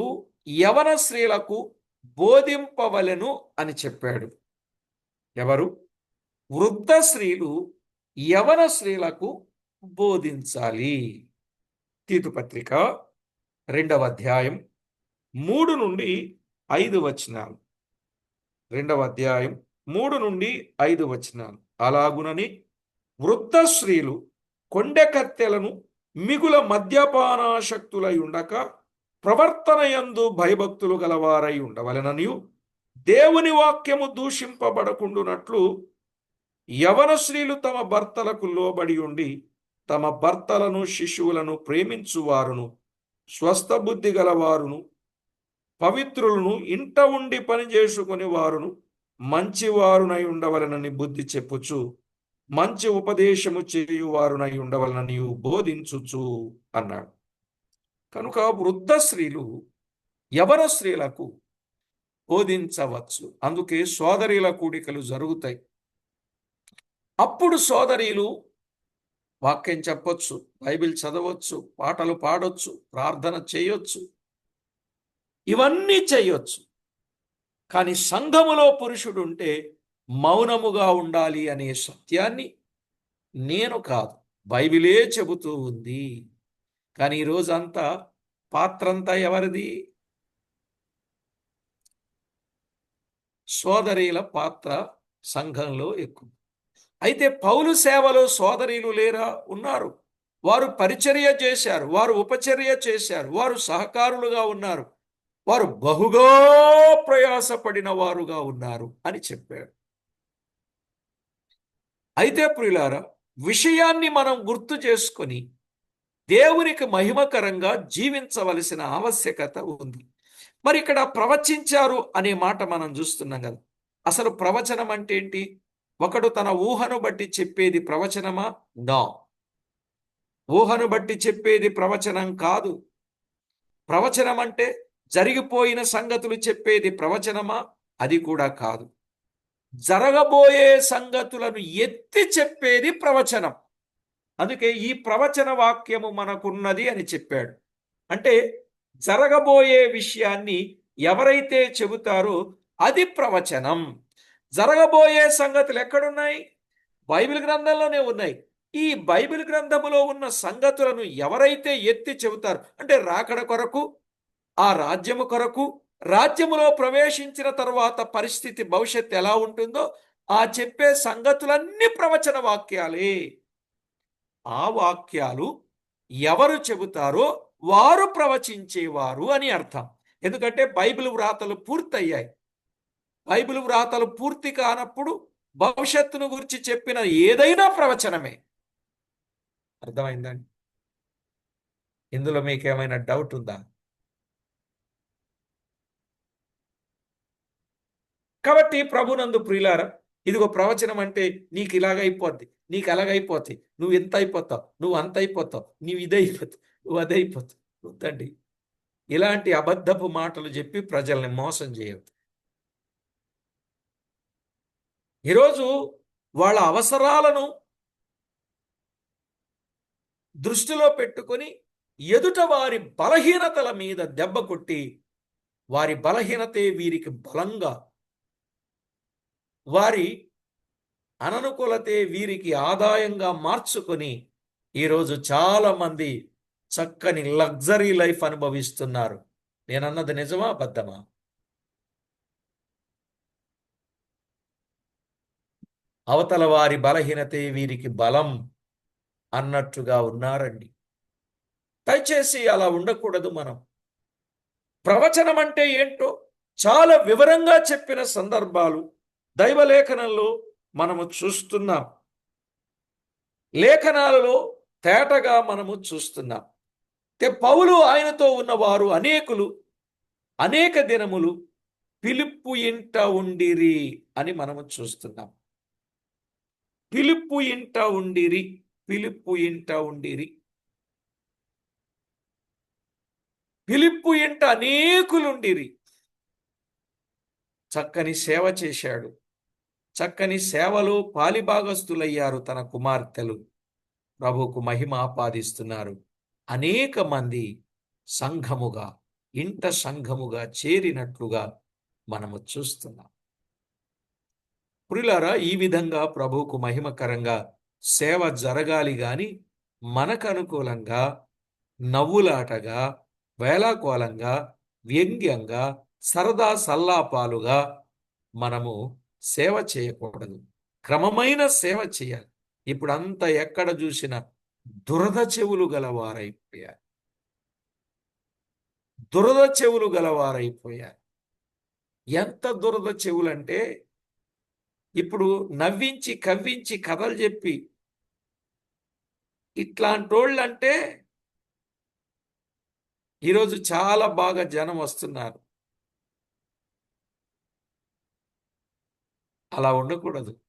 యవన స్త్రీలకు బోధింపవలెను అని చెప్పాడు. ఎవరు? వృద్ధ స్త్రీలు యవన స్త్రీలకు బోధించాలి. తీతు పత్రిక 2వ అధ్యాయం 3 నుండి 5 వచనాలు. 2వ అధ్యాయం 3 నుండి 5 వచనాలు. అలాగునని వృద్ధ స్త్రీలు కొండె కత్తెలను మిగుల మద్యపానాశక్తులై ఉండక ప్రవర్తనయందు భయభక్తులు గలవారై ఉండవలెననియు, దేవుని వాక్యము దూషింపబడకుండునట్లు యవన స్త్రీలు తమ భర్తలకు లోబడి ఉండి తమ భర్తలను శిశువులను ప్రేమించువారును, స్వస్థ బుద్ధి గలవారును, పవిత్రులను, ఇంట ఉండి పనిచేసుకుని వారును మంచివారునై ఉండవలనని బుద్ధి చెప్పుచు మంచి ఉపదేశము చేయువారునై ఉండవలనని బోధించుచు అన్నాడు. కనుక వృద్ధ స్త్రీలు యవన స్త్రీలకు బోధించవచ్చు. అందుకే సోదరీల కూడికలు జరుగుతాయి. అప్పుడు సోదరీలు వాక్యం చెప్పొచ్చు, బైబిల్ చదవచ్చు, పాటలు పాడొచ్చు, ప్రార్థన చేయొచ్చు, ఇవన్నీ చేయొచ్చు. కానీ సంఘములో పురుషుడు ఉంటే మౌనముగా ఉండాలి అనే సత్యాన్ని నేను కాదు, బైబిలే చెబుతూ ఉంది. కానీ ఈరోజు అంతా పాత్రంతా ఎవరిది? సోదరీల పాత్ర సంఘంలో ఎక్కువ. అయితే పౌలు సేవలో సోదరీలు లేరా? ఉన్నారు. వారు పరిచర్య చేశారు, వారు ఉపచర్య చేశారు, వారు సహకారులుగా ఉన్నారు, వారు బహుగా ప్రయాసపడిన వారుగా ఉన్నారు అని చెప్పాడు. అయితే ప్రియులారా, విషయాన్ని మనం గుర్తు చేసుకొని దేవునికి మహిమకరంగా జీవించవలసిన ఆవశ్యకత ఉంది. మరి ఇక్కడ ప్రవచించారు అనే మాట మనం చూస్తున్నాం కదా. అసలు ప్రవచనం అంటే ఏంటి? ఒకడు తన ఊహను బట్టి చెప్పేది ప్రవచనమా? నో. ఊహను బట్టి చెప్పేది ప్రవచనం కాదు. ప్రవచనం అంటే జరిగిపోయిన సంగతులు చెప్పేది ప్రవచనమా? అది కూడా కాదు. జరగబోయే సంగతులను ఎత్తి చెప్పేది ప్రవచనం. అందుకే ఈ ప్రవచన వాక్యము మనకున్నది అని చెప్పాడు. అంటే జరగబోయే విషయాన్ని ఎవరైతే చెబుతారో అది ప్రవచనం. జరగబోయే సంగతులు ఎక్కడున్నాయి? బైబిల్ గ్రంథంలోనే ఉన్నాయి. ఈ బైబిల్ గ్రంథములో ఉన్న సంగతులను ఎవరైతే ఎత్తి చెబుతారు, అంటే రాకడ కొరకు, ఆ రాజ్యము కొరకు, రాజ్యములో ప్రవేశించిన తర్వాత పరిస్థితి భవిష్యత్తు ఎలా ఉంటుందో ఆ చెప్పే సంగతులన్నీ ప్రవచన వాక్యాలే. ఆ వాక్యాలు ఎవరు చెబుతారో వారు ప్రవచించేవారు అని అర్థం. ఎందుకంటే బైబిల్ వ్రాతలు పూర్తయ్యాయి. బైబిల్ వ్రాతలు పూర్తి కానప్పుడు భవిష్యత్తును గురించి చెప్పిన ఏదైనా ప్రవచనమే. అర్థమైందండి? ఇందులో మీకేమైనా డౌట్ ఉందా? కాబట్టి ప్రభునందు ప్రియులారా, ఇదిగో ప్రవచనం అంటే నీకు ఇలాగైపోద్ది, నీకు అలాగైపోద్ది, నువ్వు ఎంత అయిపోతావు, నువ్వు అంత అయిపోతావు, నువ్వు ఇదైపోతావు, నువ్వు అదైపోతావు. వద్దండి, ఇలాంటి అబద్ధపు మాటలు చెప్పి ప్రజల్ని మోసం చేయవద్దు. ఈరోజు వాళ్ళ అవసరాలను దృష్టిలో పెట్టుకొని ఎదుట వారి బలహీనతల మీద దెబ్బ కొట్టి, వారి బలహీనతే వీరికి బలంగా, వారి అననుకూలతే వీరికి ఆదాయంగా మార్చుకొని ఈరోజు చాలా మంది చక్కని లగ్జరీ లైఫ్ అనుభవిస్తున్నారు. నేనన్నది నిజమా అబద్ధమా? అవతల వారి బలహీనతే వీరికి బలం అన్నట్టుగా ఉన్నారండి. దయచేసి అలా ఉండకూడదు. మనం ప్రవచనం అంటే ఏంటో చాలా వివరంగా చెప్పిన సందర్భాలు దైవ లేఖనంలో మనము చూస్తున్నాం. లేఖనాలలో తేటగా మనము చూస్తున్నాం. పౌలు ఆయనతో ఉన్నవారు అనేక దినములు ఫిలిప్పు ఇంట ఉండిరి అని మనము చూస్తున్నాం. ఫిలిప్పు ఇంట ఉండిరి, ఫిలిప్పు ఇంట ఉండిరి. ఫిలిప్పు ఇంట అనేకులుండిరి. చక్కని సేవ చేశాడు. చక్కని సేవలో పాలిభాగస్తులయ్యారు తన కుమార్తెలు. ప్రభువుకు మహిమ ఆపాదిస్తున్నారు. అనేక మంది ఇంట సంఘముగా చేరినట్లుగా మనము చూస్తున్నాం. ప్రియులారా, ఈ విధంగా ప్రభువుకు మహిమకరంగా సేవ జరగాలి గాని మనకు అనుకూలంగా, నవ్వులాటగా, వేళాకోళంగా, వ్యంగ్యంగా, సరదా సల్లాపాలుగా మనము సేవ చేయకూడదు. క్రమమైన సేవ చేయాలి. ఇప్పుడంతా ఎక్కడ చూసినా దురద చెవులు గలవారైపోయారు. దురద చెవులు గలవారైపోయారు. ఎంత దురద చెవులంటే, ఇప్పుడు నవ్వించి కవ్వించి కథలు చెప్పి ఇట్లాంటోళ్ళంటే ఈరోజు చాలా బాగా జనం వస్తున్నారు. అలా ఉండకూడదు.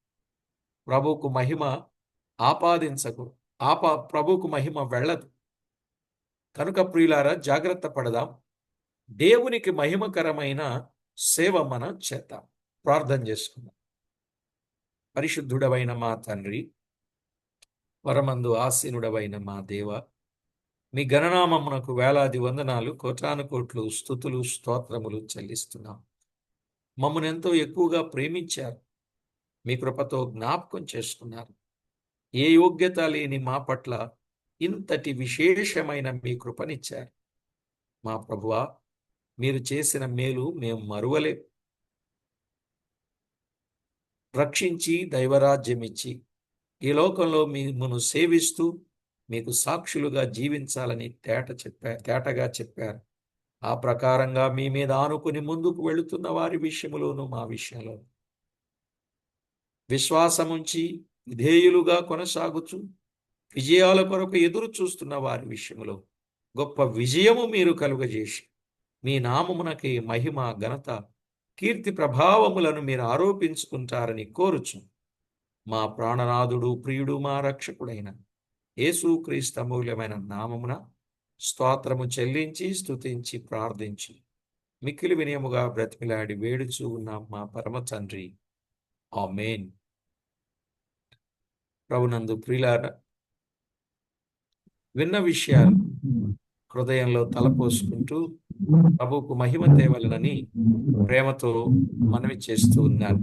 ప్రభువుకు మహిమ ఆపాదించకూడదు. ప్రభువుకు మహిమ వెళ్ళదు. కనుక ప్రియులారా, జాగ్రత్త పడదాం. దేవునికి మహిమకరమైన సేవ మనం చేద్దాం. ప్రార్థన చేసుకుందాం. పరిశుద్ధుడవైన మా తండ్రి, పరమందు ఆసీనుడవైన మా దేవ, మీ గణనామమునకు వేలాది వందనాలు, కోటాను కోట్లు స్తుతులు స్తోత్రములు చెల్లిస్తున్నాం. మమ్మల్ని ఎంతో ఎక్కువగా ప్రేమించారు. మీ కృపతో జ్ఞాపకం చేసుకున్నారు. ఏ యోగ్యత లేని మా పట్ల ఇంతటి విశేషమైన మీ కృపనిచ్చారు. మా ప్రభువా, మీరు చేసిన మేలు మేము మరువలేం. రక్షించి దైవరాజ్యమిచ్చి ఈ లోకంలో మిమ్మల్ని సేవిస్తూ మీకు సాక్షులుగా జీవించాలని తేటగా చెప్పారు. ఆ ప్రకారంగా మీ మీద ఆనుకుని ముందుకు వెళుతున్న వారి విషయంలోనూ మా విషయంలో విశ్వాసముంచి విధేయులుగా కొనసాగుచు విజయాల కొరకు ఎదురు చూస్తున్న వారి విషయంలో గొప్ప విజయము మీరు కలుగజేసి మీ నామమునకి మహిమ, ఘనత, కీర్తి ప్రభావములను మీరు ఆరోపించుకుంటారని కోరుచు మా ప్రాణనాథుడు, ప్రియుడు, మా రక్షకుడైన యేసుక్రీస్తు అమూల్యమైన నామమున స్తోత్రము చెల్లించి స్తుతించి ప్రార్థించి మిక్కిలి వినయముగా బ్రతిమిలాడి వేడుచూ ఉన్నాం మా పరమ తండ్రి. ఆమేన్. ప్రభునందు ప్రియులారా, విన్న విషయాలు హృదయంలో తలపోసుకుంటూ ప్రభువుకు మహిమ తేవలనని ప్రేమతో మనవి చేస్తూ ఉన్నాను.